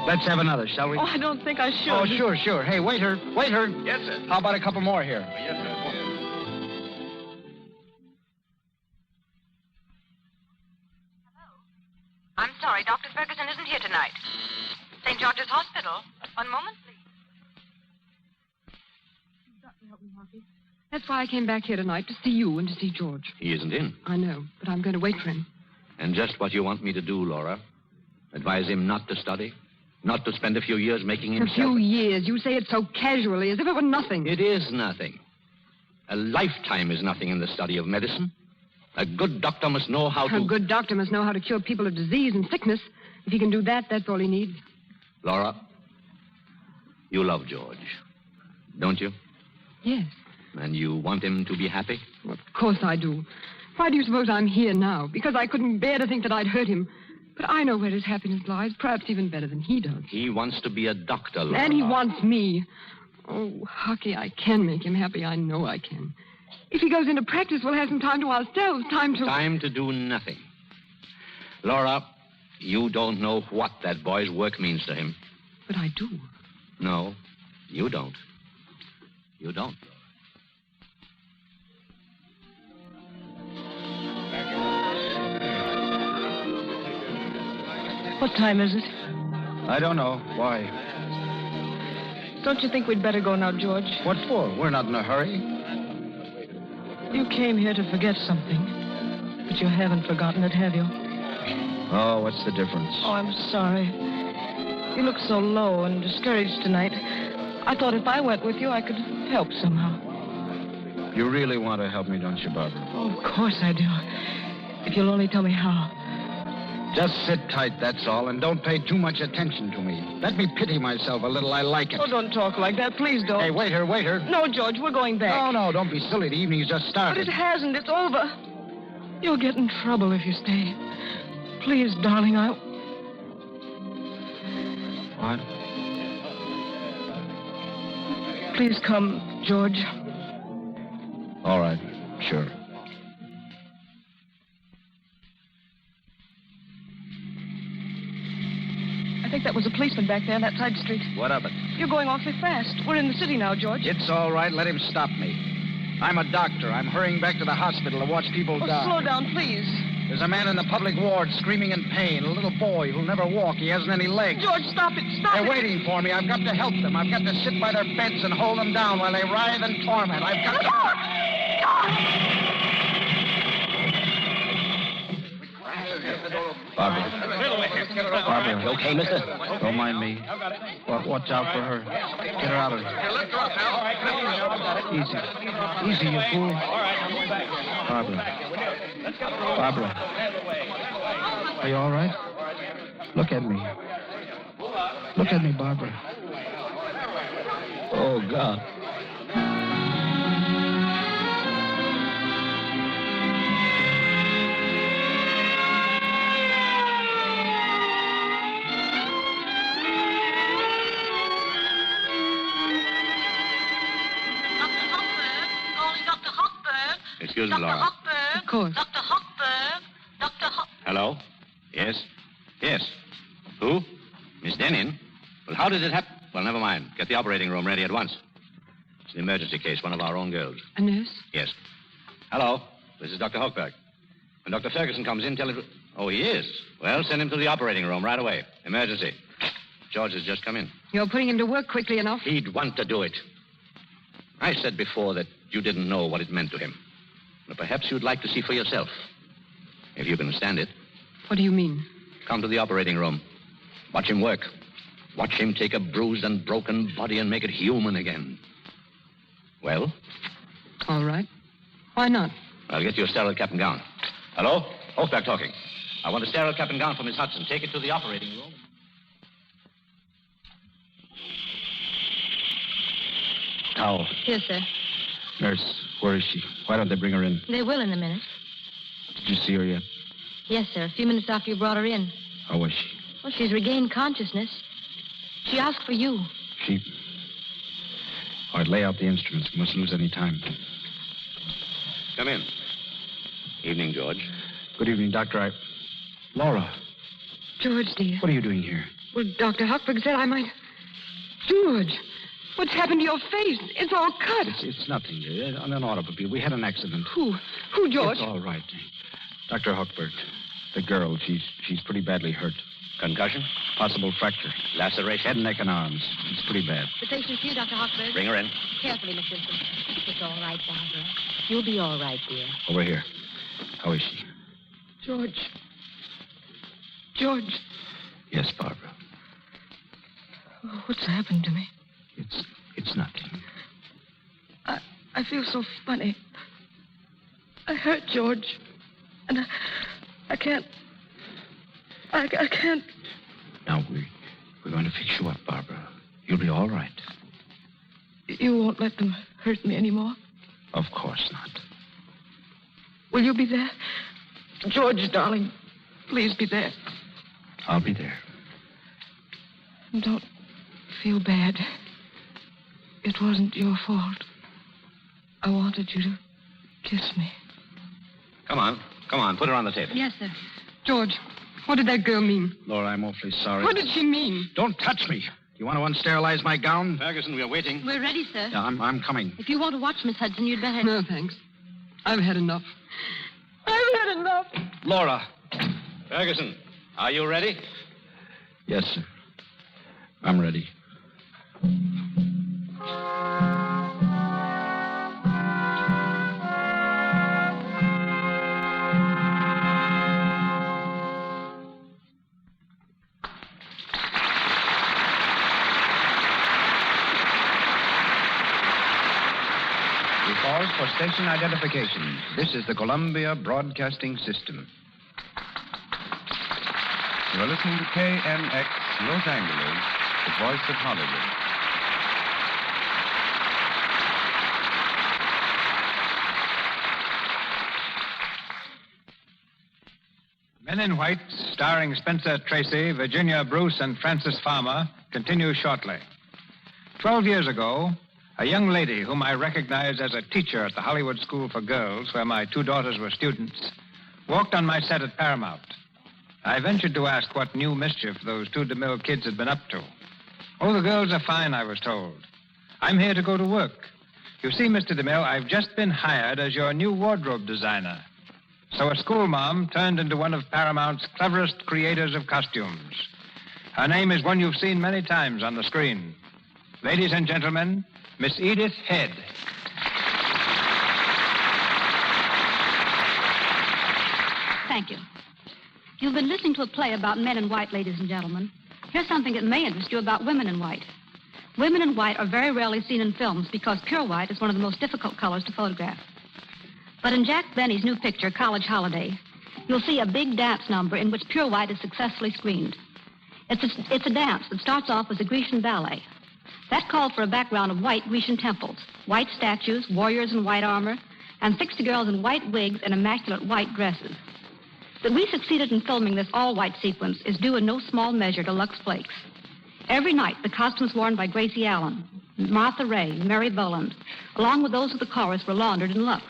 Let's have another, shall we? Oh, I don't think I should. Oh, sure. Hey, waiter. Yes, sir. How about a couple more here? Yes, sir. I'm sorry, Dr. Ferguson isn't here tonight. St. George's Hospital. One moment, please. You've got to help me, Hockey. That's why I came back here tonight, to see you and to see George. He isn't in. I know, but I'm going to wait for him. And just what you want me to do, Laura? Advise him not to study? Not to spend a few years making himself... A few years? You say it so casually, as if it were nothing. It is nothing. A lifetime is nothing in the study of medicine. A good doctor must know how to... A good doctor must know how to cure people of disease and sickness. If he can do that, that's all he needs. Laura, you love George, don't you? Yes. And you want him to be happy? Well, of course I do. Why do you suppose I'm here now? Because I couldn't bear to think that I'd hurt him. But I know where his happiness lies, perhaps even better than he does. He wants to be a doctor, Laura. And he wants me. Oh, Hockey, I can make him happy. I know I can. If he goes into practice, we'll have some time to ourselves, time to... Time to do nothing. Laura, you don't know what that boy's work means to him. But I do. No, you don't. You don't. What time is it? I don't know. Why? Don't you think we'd better go now, George? What for? We're not in a hurry. You came here to forget something. But you haven't forgotten it, have you? Oh, what's the difference? Oh, I'm sorry. You look so low and discouraged tonight. I thought if I went with you, I could help somehow. You really want to help me, don't you, Barbara? Oh, of course I do. If you'll only tell me how. Just sit tight, that's all, and don't pay too much attention to me. Let me pity myself a little. I like it. Oh, don't talk like that. Please don't. Hey, waiter. No, George, we're going back. No, don't be silly. The evening's just But started. it hasn't. It's over. You'll get in trouble if you stay. Please, darling, What? Please come, George. All right, sure. I think that was a policeman back there on that side street. What of it? You're going awfully fast. We're in the city now, George. It's all right. Let him stop me. I'm a doctor. I'm hurrying back to the hospital to watch people die. Slow down, please. There's a man in the public ward screaming in pain. A little boy who'll never walk. He hasn't any legs. George, stop it. They're waiting for me. I've got to help them. I've got to sit by their beds and hold them down while they writhe and torment. I've got to... Barbara. You okay, mister? Don't mind me. Watch out for her. Get her out of here. Easy, you fool. Barbara. Are you all right? Look at me. Barbara. Oh, God. Excuse me, Laura. Of course. Dr. Hochberg. Hello? Yes? Who? Miss Denny? Well, how did it happen? Well, never mind. Get the operating room ready at once. It's an emergency case, one of our own girls. A nurse? Yes. Hello? This is Dr. Hochberg. When Dr. Ferguson comes in, tell him... Oh, he is? Well, send him to the operating room right away. Emergency. George has just come in. You're putting him to work quickly enough? He'd want to do it. I said before that you didn't know what it meant to him. But perhaps you'd like to see for yourself. If you can stand it. What do you mean? Come to the operating room. Watch him work. Watch him take a bruised and broken body and make it human again. Well? All right. Why not? I'll get you a sterile cap and gown. Hello? Hochberg talking. I want a sterile cap and gown for Miss Hudson. Take it to the operating room. Towel. Here, sir. Nurse, where is she? Why don't they bring her in? They will in a minute. Did you see her yet? Yes, sir. A few minutes after you brought her in. How was she? Well, she's regained consciousness. She asked for you. She... All right, lay out the instruments. We mustn't lose any time. Come in. Evening, George. Good evening, Doctor. Laura. George, dear. What are you doing here? Well, Dr. Hochberg said I might... George, what's happened to your face? It's all cut. It's nothing. On an automobile. We had an accident. Who, George? It's all right. Dr. Hochberg, the girl, she's pretty badly hurt. Concussion? Possible fracture. Laceration? Head, neck, and arms. It's pretty bad. The patient's here, Dr. Hochberg. Bring her in. Carefully, Miss Simpson. It's all right, Barbara. You'll be all right, dear. Over here. How is she? George. Yes, Barbara. Oh, what's happened to me? It's nothing. I feel so funny. I hurt George. And I can't... I can't... Now, we're going to fix you up, Barbara. You'll be all right. You won't let them hurt me anymore? Of course not. Will you be there? George, darling, please be there. I'll be there. Don't feel bad. It wasn't your fault. I wanted you to kiss me. Come on. Put her on the table. Yes, sir. George, what did that girl mean? Laura, I'm awfully sorry. What did she mean? Don't touch me. You want to unsterilize my gown? Ferguson, we are waiting. We're ready, sir. Yeah, I'm coming. If you want to watch Miss Hudson, you'd better... No, thanks. I've had enough. Laura. Ferguson, are you ready? Yes, sir. I'm ready. Pause for station identification. This is the Columbia Broadcasting System. You're listening to KNX Los Angeles, the voice of Hollywood. Men in White, starring Spencer Tracy, Virginia Bruce, and Francis Farmer, continues shortly. 12 years ago, a young lady whom I recognized as a teacher at the Hollywood School for Girls, where my 2 daughters were students, walked on my set at Paramount. I ventured to ask what new mischief those 2 DeMille kids had been up to. Oh, the girls are fine, I was told. I'm here to go to work. You see, Mr. DeMille, I've just been hired as your new wardrobe designer. So a school mom turned into one of Paramount's cleverest creators of costumes. Her name is one you've seen many times on the screen. Ladies and gentlemen, Miss Edith Head. Thank you. You've been listening to a play about men in white, ladies and gentlemen. Here's something that may interest you about women in white. Women in white are very rarely seen in films because pure white is one of the most difficult colors to photograph. But in Jack Benny's new picture, College Holiday, you'll see a big dance number in which pure white is successfully screened. It's a dance that starts off as a Grecian ballet. That called for a background of white Grecian temples, white statues, warriors in white armor, and 60 girls in white wigs and immaculate white dresses. That we succeeded in filming this all-white sequence is due in no small measure to Lux Flakes. Every night, the costumes worn by Gracie Allen, Martha Ray, Mary Boland, along with those of the chorus, were laundered in Lux.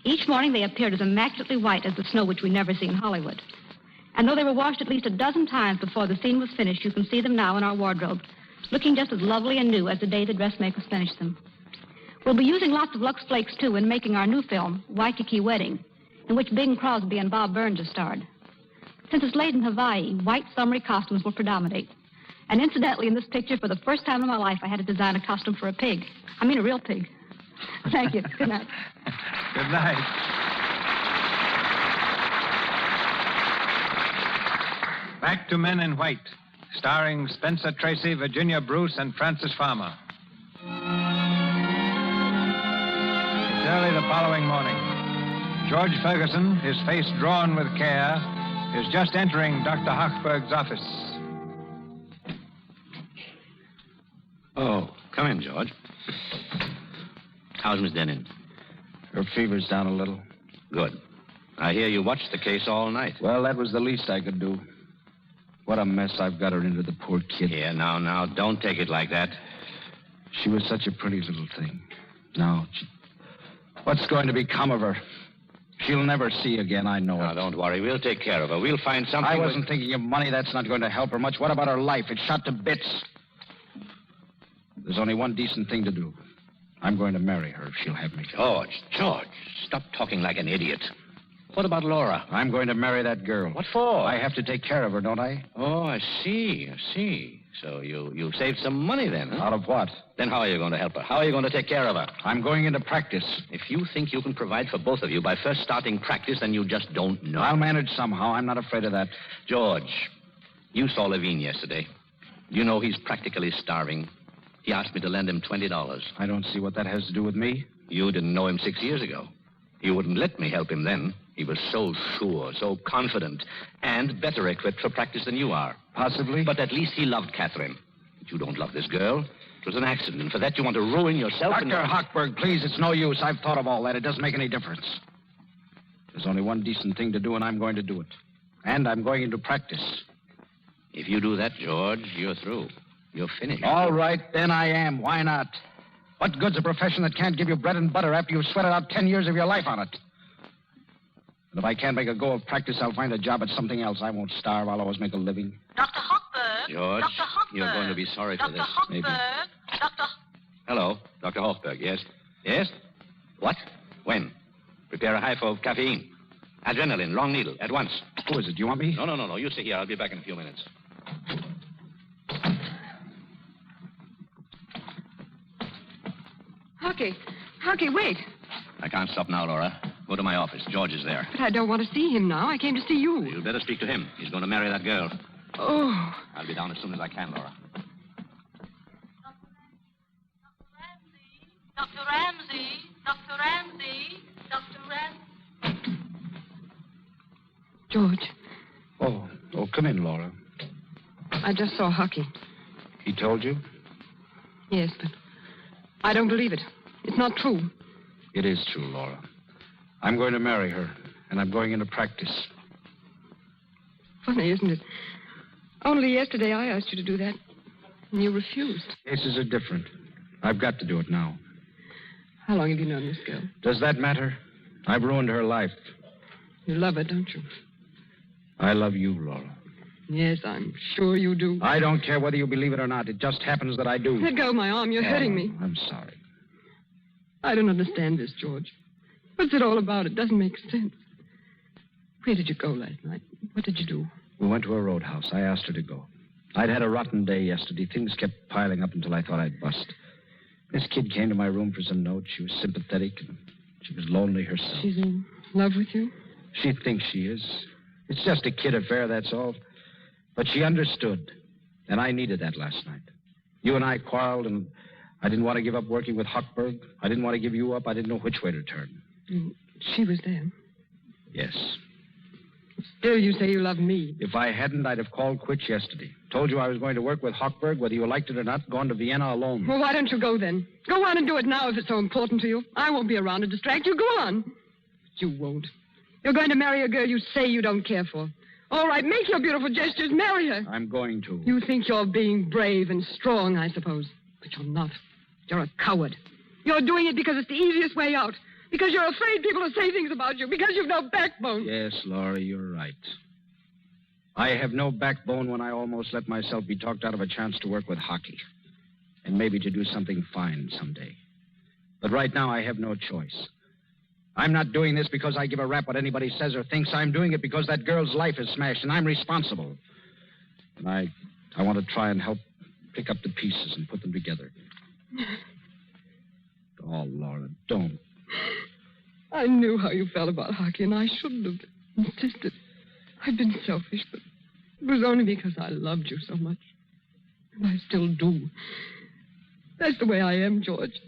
Each morning, they appeared as immaculately white as the snow which we never see in Hollywood. And though they were washed at least a dozen times before the scene was finished, you can see them now in our wardrobe, looking just as lovely and new as the day the dressmakers finished them. We'll be using lots of Lux Flakes, too, in making our new film, Waikiki Wedding, in which Bing Crosby and Bob Burns are starred. Since it's late in Hawaii, white summery costumes will predominate. And incidentally, in this picture, for the first time in my life, I had to design a costume for a pig. I mean a real pig. Thank you. Good night. Good night. Back to Men in White, starring Spencer Tracy, Virginia Bruce, and Francis Farmer. It's early the following morning. George Ferguson, his face drawn with care, is just entering Dr. Hochberg's office. Oh, come in, George. How's Miss Denny? Her fever's down a little. Good. I hear you watched the case all night. Well, that was the least I could do. What a mess I've got her into, the poor kid. Here, now, don't take it like that. She was such a pretty little thing. Now, what's going to become of her? She'll never see again, I know it. Now, don't worry. We'll take care of her. We'll find something... I wasn't thinking of money. That's not going to help her much. What about her life? It's shot to bits. There's only one decent thing to do. I'm going to marry her if she'll have me. George, stop talking like an idiot. What about Laura? I'm going to marry that girl. What for? I have to take care of her, don't I? Oh, I see. So you saved some money then, huh? Out of what? Then how are you going to help her? How are you going to take care of her? I'm going into practice. If you think you can provide for both of you by first starting practice, then you just don't know. I'll manage somehow. I'm not afraid of that. George, you saw Levine yesterday. You know he's practically starving. He asked me to lend him $20. I don't see what that has to do with me. You didn't know him 6 years ago. You wouldn't let me help him then. He was so sure, so confident, and better equipped for practice than you are. Possibly. But at least he loved Catherine. But you don't love this girl. It was an accident, and for that you want to ruin yourself. Dr. Hochberg, please, it's no use. I've thought of all that. It doesn't make any difference. There's only one decent thing to do, and I'm going to do it. And I'm going into practice. If you do that, George, you're through. You're finished. All right, then I am. Why not? What good's a profession that can't give you bread and butter after you've sweated out 10 years of your life on it? And if I can't make a go of practice, I'll find a job at something else. I won't starve. I'll always make a living. Dr. Hochberg. George, Dr. Hochberg. You're going to be sorry for Dr. this. Hochberg. Maybe. Dr. Hello, Dr. Hochberg, yes? Yes? What? When? Prepare a hypo of caffeine. Adrenaline, long needle, at once. Who is it? Do you want me? No. You stay here. I'll be back in a few minutes. Hockey, wait. I can't stop now, Laura. Go to my office. George is there. But I don't want to see him now. I came to see you. You'd better speak to him. He's going to marry that girl. Oh. I'll be down as soon as I can, Laura. Dr. Ramsey. Dr. George. Oh, come in, Laura. I just saw Hockey. He told you? Yes, but I don't believe it. It's not true. It is true, Laura. I'm going to marry her, and I'm going into practice. Funny, isn't it? Only yesterday I asked you to do that, and you refused. Cases are different. I've got to do it now. How long have you known this girl? Does that matter? I've ruined her life. You love her, don't you? I love you, Laura. Yes, I'm sure you do. I don't care whether you believe it or not. It just happens that I do. Let go of my arm. You're hurting me. I'm sorry. I don't understand this, George. What's it all about? It doesn't make sense. Where did you go last night? What did you do? We went to a roadhouse. I asked her to go. I'd had a rotten day yesterday. Things kept piling up until I thought I'd bust. This kid came to my room for some notes. She was sympathetic, and she was lonely herself. She's in love with you? She thinks she is. It's just a kid affair, that's all. But she understood, and I needed that last night. You and I quarreled, and I didn't want to give up working with Hochberg. I didn't want to give you up. I didn't know which way to turn. She was there. Yes. Still, you say you love me. If I hadn't, I'd have called quits yesterday. Told you I was going to work with Hochberg, whether you liked it or not, gone to Vienna alone. Well, why don't you go then? Go on and do it now if it's so important to you. I won't be around to distract you. Go on. But you won't. You're going to marry a girl you say you don't care for. All right, make your beautiful gestures. Marry her. I'm going to. You think you're being brave and strong, I suppose. But you're not. You're a coward. You're doing it because it's the easiest way out. Because you're afraid people will say things about you. Because you've no backbone. Yes, Laura, you're right. I have no backbone when I almost let myself be talked out of a chance to work with Hockey. And maybe to do something fine someday. But right now, I have no choice. I'm not doing this because I give a rap what anybody says or thinks. I'm doing it because that girl's life is smashed, and I'm responsible. And I want to try and help pick up the pieces and put them together. Oh, Laura, don't. I knew how you felt about Hockey, and I shouldn't have insisted. I've been selfish, but it was only because I loved you so much. And I still do. That's the way I am, George.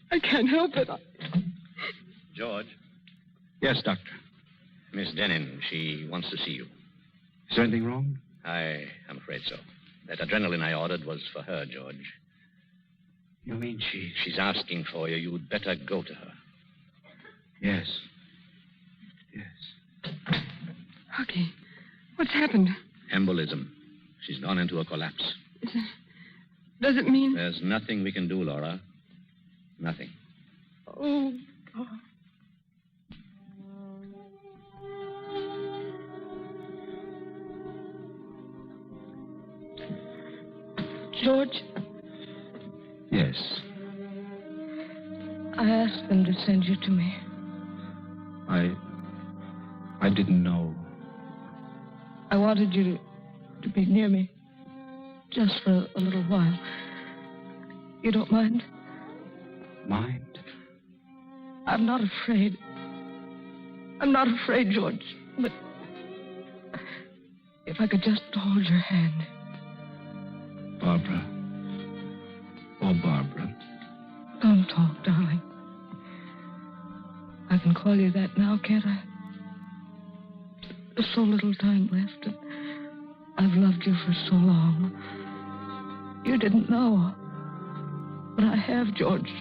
I can't help it. George? Yes, Doctor. Miss Denny, she wants to see you. Is there anything wrong? I'm afraid so. That adrenaline I ordered was for her, George. You mean She's asking for you. You'd better go to her. Yes. Yes. Hockey, what's happened? Embolism. She's gone into a collapse. Does it mean... There's nothing we can do, Laura. Nothing. Oh, God. George? Yes. I asked them to send you to me. I didn't know. I wanted you to be near me. Just for a little while. You don't mind? Mind? I'm not afraid. I'm not afraid, George. But if I could just hold your hand. Barbara. Oh, Barbara. Don't talk, darling. I can call you that now, can't I? There's so little time left, and I've loved you for so long. You didn't know. But I have, George.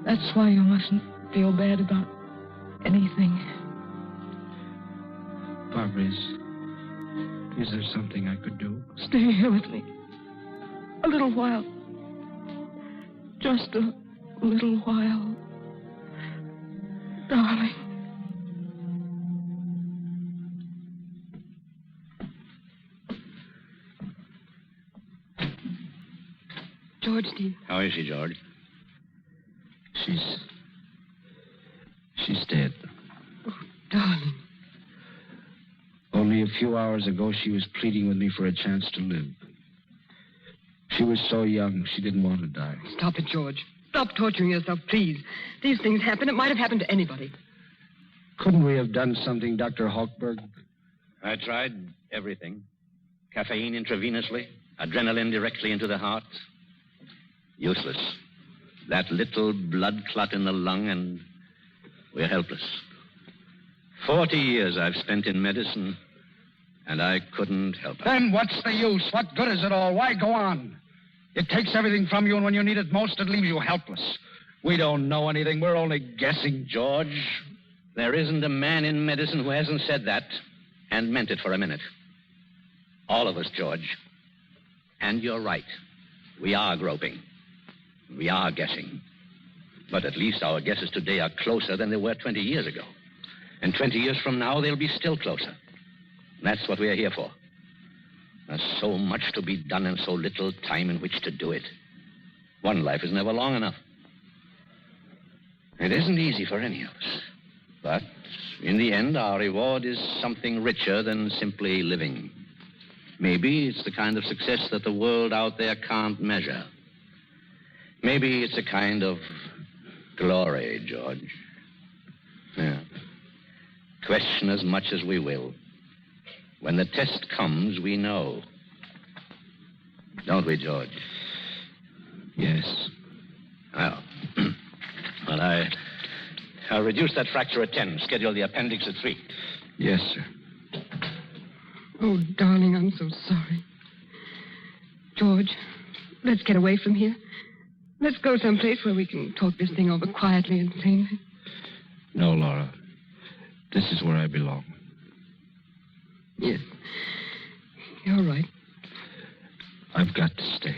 That's why you mustn't feel bad about anything. Barbara, is there something I could do? Stay here with me. A little while. Just a little while. Darling. George, dear. How is she, George? She's dead. Oh, darling. Only a few hours ago, she was pleading with me for a chance to live. She was so young, she didn't want to die. Stop it, George. Stop torturing yourself, please. These things happen. It might have happened to anybody. Couldn't we have done something, Dr. Hochberg? I tried everything. Caffeine intravenously, adrenaline directly into the heart. Useless. That little blood clot in the lung, and we're helpless. 40 years I've spent in medicine, and I couldn't help it. Then what's the use? What good is it all? Why go on? It takes everything from you, and when you need it most, it leaves you helpless. We don't know anything. We're only guessing, George. There isn't a man in medicine who hasn't said that and meant it for a minute. All of us, George. And you're right. We are groping. We are guessing. But at least our guesses today are closer than they were 20 years ago. And 20 years from now, they'll be still closer. That's what we're here for. There's so much to be done and so little time in which to do it. One life is never long enough. It isn't easy for any of us. But in the end, our reward is something richer than simply living. Maybe it's the kind of success that the world out there can't measure. Maybe it's a kind of glory, George. Yeah. Question as much as we will. When the test comes, we know. Don't we, George? Yes. Well, I'll reduce that fracture at 10. Schedule the appendix at 3. Yes, sir. Oh, darling, I'm so sorry. George, let's get away from here. Let's go someplace where we can talk this thing over quietly and sanely. No, Laura. This is where I belong. Yes. You're right. I've got to stay.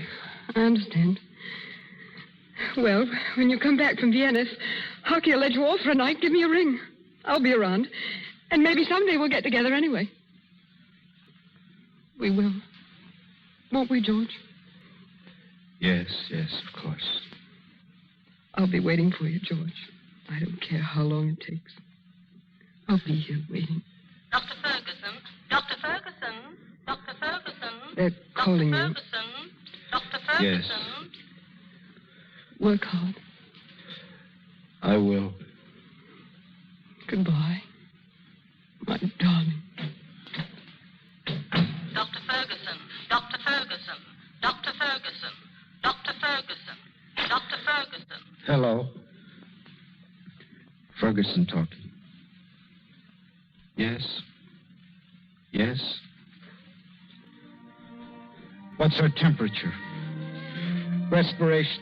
I understand. Well, when you come back from Vienna, if Hockey will let you off for a night, give me a ring. I'll be around. And maybe someday we'll get together anyway. We will. Won't we, George? Yes, of course. I'll be waiting for you, George. I don't care how long it takes. I'll be here waiting. Dr. Ferguson. Dr. Ferguson. Dr. Ferguson. They're calling you. Ferguson. Dr. Ferguson. Yes. Work hard. I will. Goodbye, my darling. Dr. Ferguson. Dr. Ferguson. Dr. Ferguson. Dr. Ferguson. Dr. Ferguson. Hello. Ferguson talking. Yes. What's her temperature? Respiration.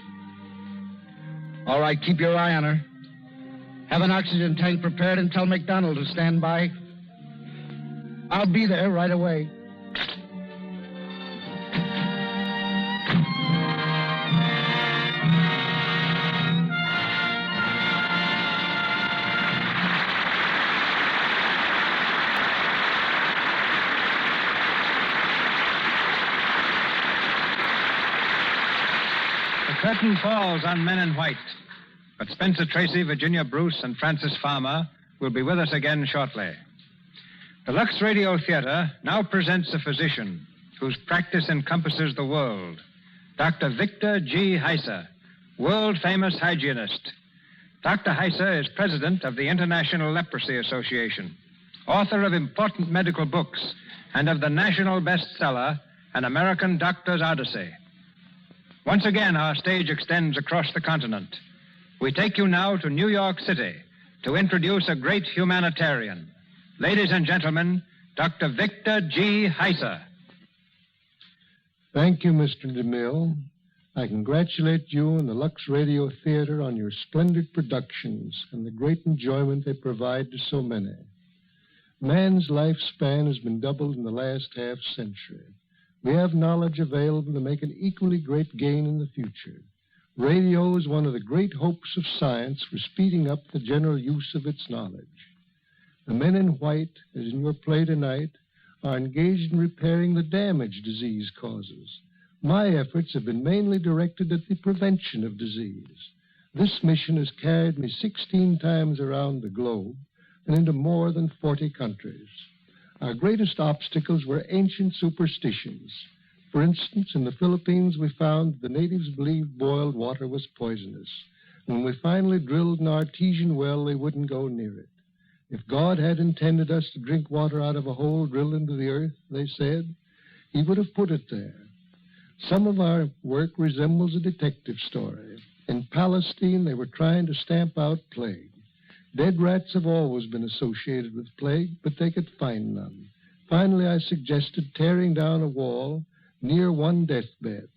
All right, keep your eye on her. Have an oxygen tank prepared and tell McDonald to stand by. I'll be there right away. The curtain falls on Men in White. But Spencer Tracy, Virginia Bruce, and Francis Farmer will be with us again shortly. The Lux Radio Theater now presents a physician whose practice encompasses the world. Dr. Victor G. Heiser, world-famous hygienist. Dr. Heiser is president of the International Leprosy Association, author of important medical books, and of the national bestseller, An American Doctor's Odyssey. Once again, our stage extends across the continent. We take you now to New York City to introduce a great humanitarian. Ladies and gentlemen, Dr. Victor G. Heiser. Thank you, Mr. DeMille. I congratulate you and the Lux Radio Theater on your splendid productions and the great enjoyment they provide to so many. Man's lifespan has been doubled in the last half-century. We have knowledge available to make an equally great gain in the future. Radio is one of the great hopes of science for speeding up the general use of its knowledge. The men in white, as in your play tonight, are engaged in repairing the damage disease causes. My efforts have been mainly directed at the prevention of disease. This mission has carried me 16 times around the globe and into more than 40 countries. Our greatest obstacles were ancient superstitions. For instance, in the Philippines, we found the natives believed boiled water was poisonous. When we finally drilled an artesian well, they wouldn't go near it. If God had intended us to drink water out of a hole drilled into the earth, they said, he would have put it there. Some of our work resembles a detective story. In Palestine, they were trying to stamp out plague. Dead rats have always been associated with plague, but they could find none. Finally, I suggested tearing down a wall near one deathbed.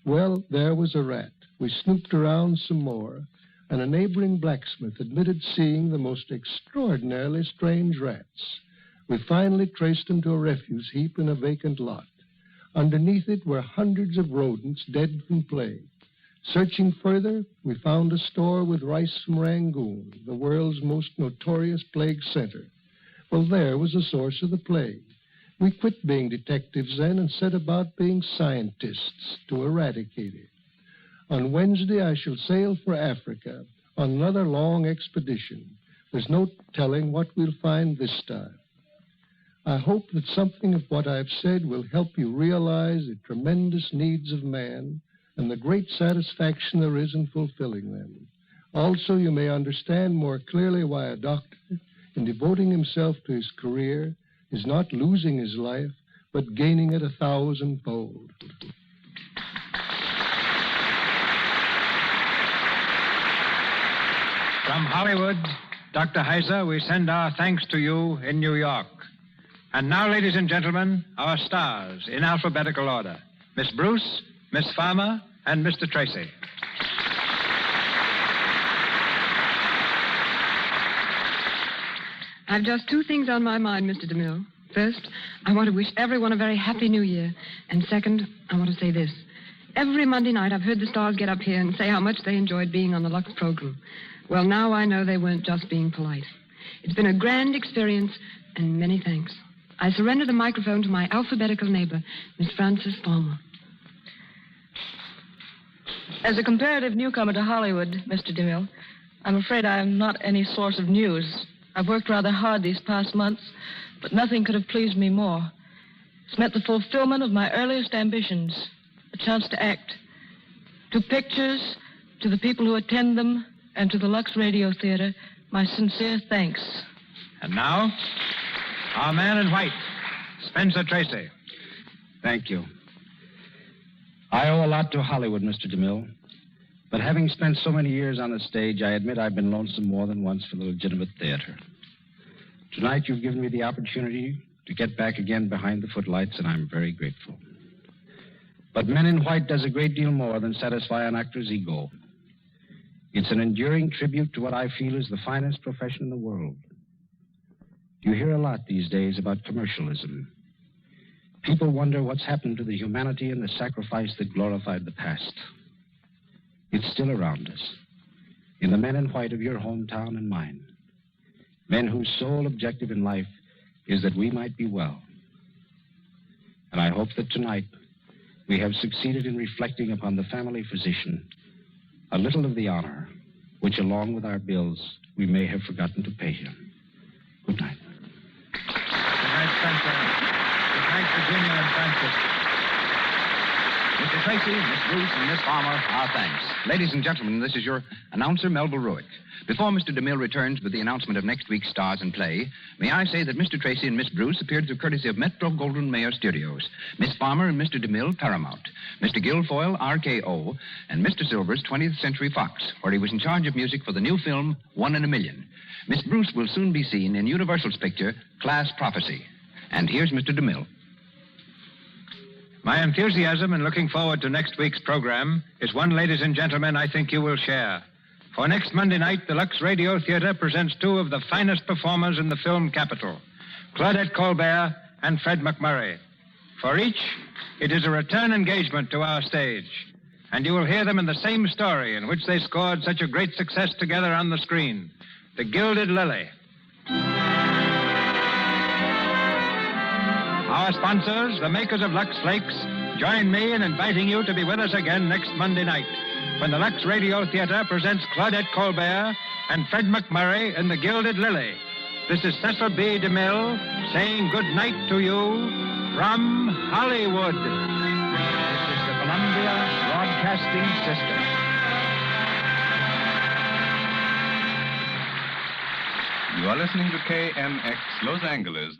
Well, there was a rat. We snooped around some more, and a neighboring blacksmith admitted seeing the most extraordinarily strange rats. We finally traced them to a refuse heap in a vacant lot. Underneath it were hundreds of rodents dead from plague. Searching further, we found a store with rice from Rangoon, the world's most notorious plague center. Well, there was the source of the plague. We quit being detectives then and set about being scientists to eradicate it. On Wednesday, I shall sail for Africa on another long expedition. There's no telling what we'll find this time. I hope that something of what I've said will help you realize the tremendous needs of man and the great satisfaction there is in fulfilling them. Also, you may understand more clearly why a doctor, in devoting himself to his career, is not losing his life, but gaining it 1,000-fold. From Hollywood, Dr. Heiser, we send our thanks to you in New York. And now, ladies and gentlemen, our stars in alphabetical order. Miss Bruce, Miss Farmer, and Mr. Tracy. I've just two things on my mind, Mr. DeMille. First, I want to wish everyone a very happy New Year. And second, I want to say this. Every Monday night, I've heard the stars get up here and say how much they enjoyed being on the Lux program. Well, now I know they weren't just being polite. It's been a grand experience, and many thanks. I surrender the microphone to my alphabetical neighbor, Miss Frances Farmer. As a comparative newcomer to Hollywood, Mr. DeMille, I'm afraid I'm not any source of news. I've worked rather hard these past months, but nothing could have pleased me more. It's meant the fulfillment of my earliest ambitions, a chance to act. To pictures, to the people who attend them, and to the Lux Radio Theater, my sincere thanks. And now, our man in white, Spencer Tracy. Thank you. I owe a lot to Hollywood, Mr. DeMille. But having spent so many years on the stage, I admit I've been lonesome more than once for the legitimate theater. Tonight, you've given me the opportunity to get back again behind the footlights, and I'm very grateful. But Men in White does a great deal more than satisfy an actor's ego. It's an enduring tribute to what I feel is the finest profession in the world. You hear a lot these days about commercialism. People wonder what's happened to the humanity and the sacrifice that glorified the past. It's still around us, in the men in white of your hometown and mine. Men whose sole objective in life is that we might be well. And I hope that tonight we have succeeded in reflecting upon the family physician a little of the honor which, along with our bills, we may have forgotten to pay him. Good night. Good night, Spencer. Good night, Virginia and Francis. Mr. Tracy, Miss Bruce, and Miss Farmer, our thanks. Ladies and gentlemen, this is your announcer, Melville Ruick. Before Mr. DeMille returns with the announcement of next week's stars and play, may I say that Mr. Tracy and Miss Bruce appeared through courtesy of Metro-Goldwyn-Mayer Studios, Miss Farmer and Mr. DeMille, Paramount, Mr. Guilfoyle, RKO, and Mr. Silvers, 20th Century Fox, where he was in charge of music for the new film, 1 in a Million. Miss Bruce will soon be seen in Universal's picture, Class Prophecy. And here's Mr. DeMille. My enthusiasm in looking forward to next week's program is one, ladies and gentlemen, I think you will share. For next Monday night, the Lux Radio Theater presents two of the finest performers in the film capital, Claudette Colbert and Fred McMurray. For each, it is a return engagement to our stage. And you will hear them in the same story in which they scored such a great success together on the screen, The Gilded Lily. Our sponsors, the makers of Lux Flakes, join me in inviting you to be with us again next Monday night when the Lux Radio Theater presents Claudette Colbert and Fred McMurray in The Gilded Lily. This is Cecil B. DeMille saying good night to you from Hollywood. This is the Columbia Broadcasting System. You are listening to KMX Los Angeles.